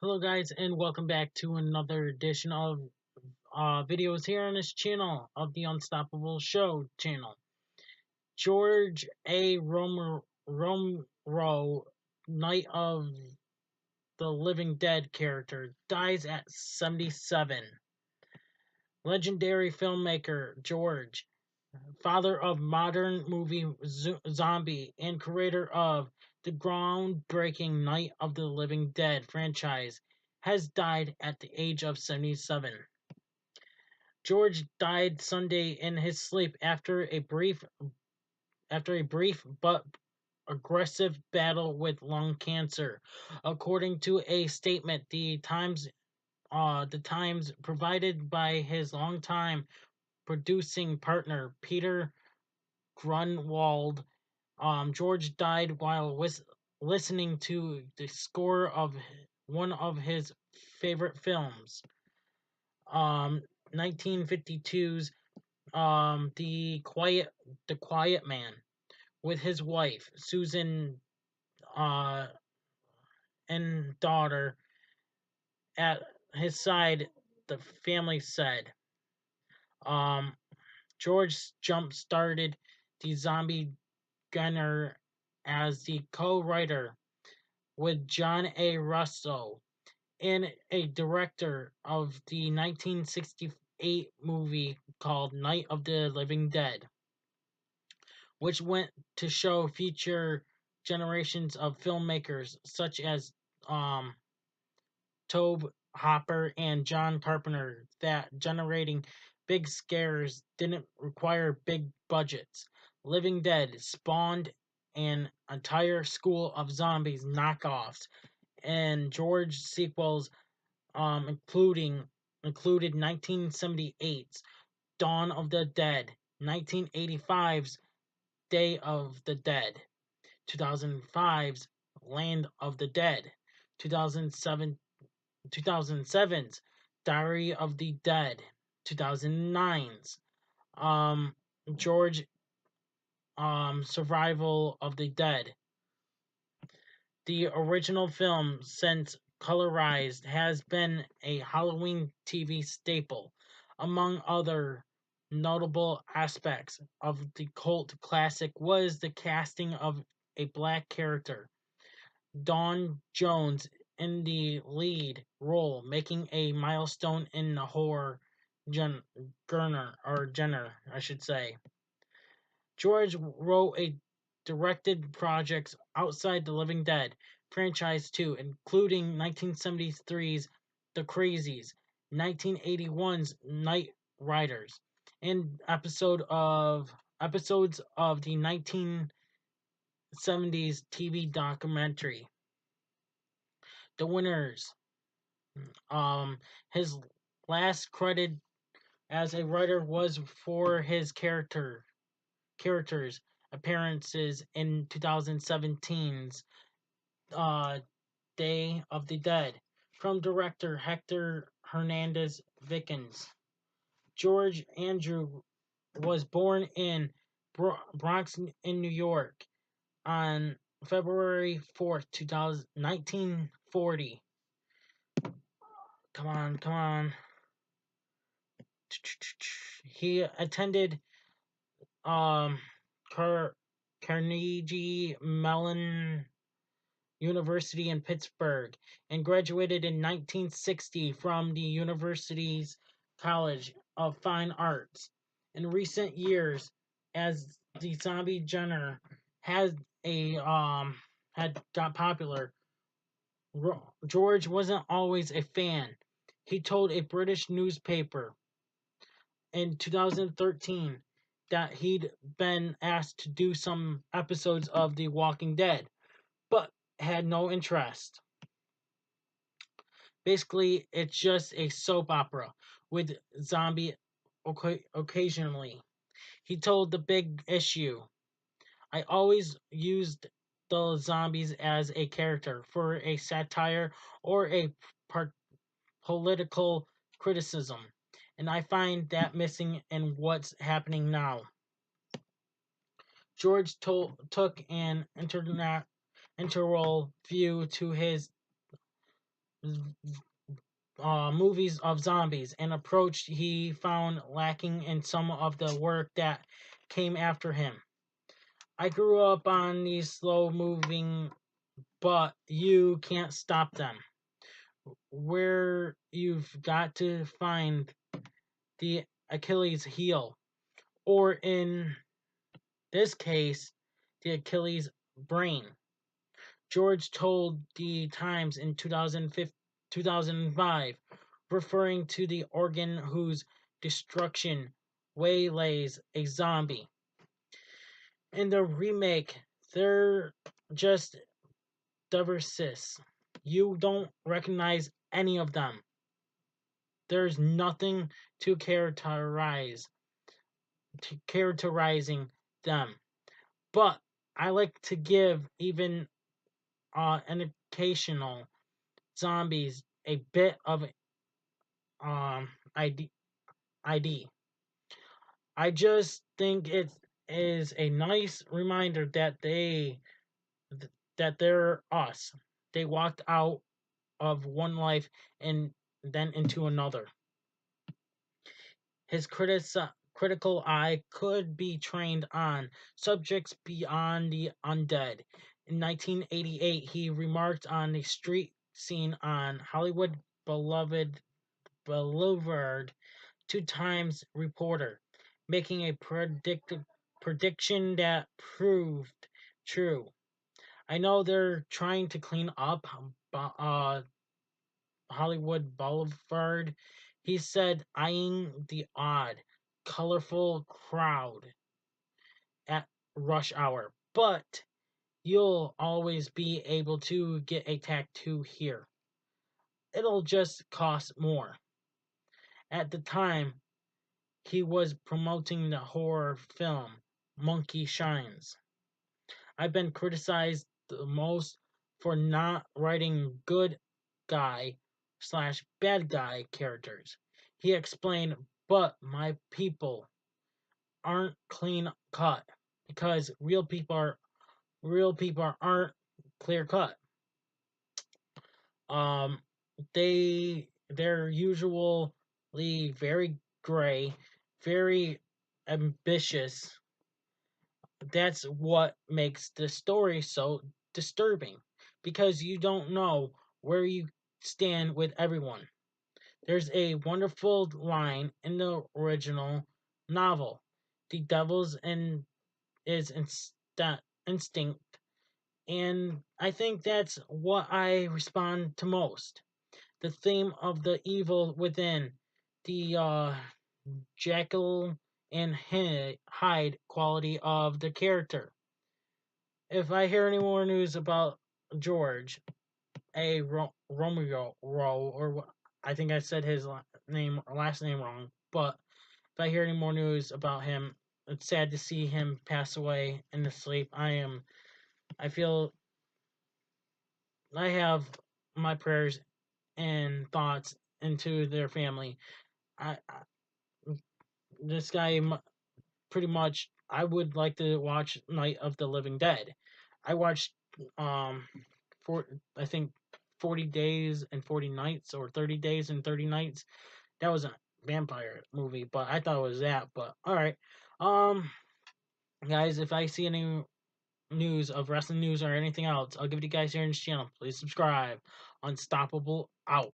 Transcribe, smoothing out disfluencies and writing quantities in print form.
Hello guys and welcome back to another edition of videos here on this channel of the Unstoppable Show channel. George A. Romero, Night of the Living Dead character, dies at 77. Legendary filmmaker George, father of modern movie zombie and creator of the groundbreaking Night of the Living Dead franchise, has died at the age of 77. George died Sunday in his sleep after a brief but aggressive battle with lung cancer, according to a statement the Times provided by his longtime producing partner Peter Grunwald. George died while listening to the score of one of his favorite films, um, 1952's The Quiet Man, with his wife Susan uh, and daughter at his side. The family said, um, George jump-started the zombie genre as the co-writer with John A. Russo and a director of the 1968 movie called Night of the Living Dead, which went to show future generations of filmmakers such as um, Tobe Hopper and John Carpenter that generating big scares didn't require big budgets. Living Dead spawned an entire school of zombies knockoffs, and George sequels included 1978's Dawn of the Dead, 1985's Day of the Dead, 2005's Land of the Dead, 2007's Diary of the Dead, 2009's George Survival of the Dead. The original film, since colorized, has been a Halloween TV staple. Among other notable aspects of the cult classic was the casting of a black character, Dawn Jones, in the lead role, making a milestone in the horror genre, I should say. George wrote and directed projects outside the Living Dead franchise too, including 1973's The Crazies, 1981's Night Riders, and episodes of the 1970s TV documentary The Winners. His last credit as a writer was for his characters appearances in 2017's Day of the Dead from director Hector Hernandez Vickens. George Andrew was born in Bronx in New York on February 4th, 1940. Come on, come on. He attended um, Carnegie Mellon University in Pittsburgh and graduated in 1960 from the university's College of Fine Arts. In recent years, as the zombie genre has a had got popular, George wasn't always a fan. He told a British newspaper in 2013 that he'd been asked to do some episodes of The Walking Dead, but had no interest. Basically, it's just a soap opera with zombie occasionally. He told The Big Issue, I always used the zombies as a character for a satire or a part political criticism, and I find that missing in what's happening now. George took an integral view to his movies of zombies, an approach he found lacking in some of the work that came after him. I grew up on these slow moving, but you can't stop them. Where you've got to find the Achilles heel, or in this case, the Achilles brain. George told the Times in 2005, referring to the organ whose destruction waylays a zombie. In the remake, they're just diverse. You don't recognize any of them. There's nothing to characterizing them. But I like to give even an occasional zombies a bit of um ID. ID. I just think it is a nice reminder that they're us. They walked out of one life and then into another. His critical eye could be trained on subjects beyond the undead. In 1988, he remarked on the street scene on Hollywood Boulevard to Times reporter, making a prediction that proved true. I know they're trying to clean up Hollywood Boulevard, he said, eyeing the odd, colorful crowd at rush hour. But you'll always be able to get a tattoo here. It'll just cost more. At the time, he was promoting the horror film Monkey Shines. I've been criticized the most for not writing good guy/bad guy characters. He explained, but my people aren't clean cut because real people aren't clear cut. Um, they're usually very gray, very ambitious. That's what makes the story so disturbing because you don't know where you stand with everyone. There's a wonderful line in the original novel. The devil's in is instinct, and I think that's what I respond to most. The theme of the evil within, the Jekyll and Hyde quality of the character. If I hear any more news about George A. Romero, I think I said his last name wrong, but if I hear any more news about him, it's sad to see him pass away in his sleep. I feel I have my prayers and thoughts into their family. I this guy pretty much. I would like to watch Night of the Living Dead. I watched for I think 40 days and 40 nights or 30 days and 30 nights. That was a vampire movie, but I thought it was that. But all right, um, guys, if I see any news of wrestling news or anything else, I'll give it to you guys here in this channel. Please subscribe. Unstoppable out.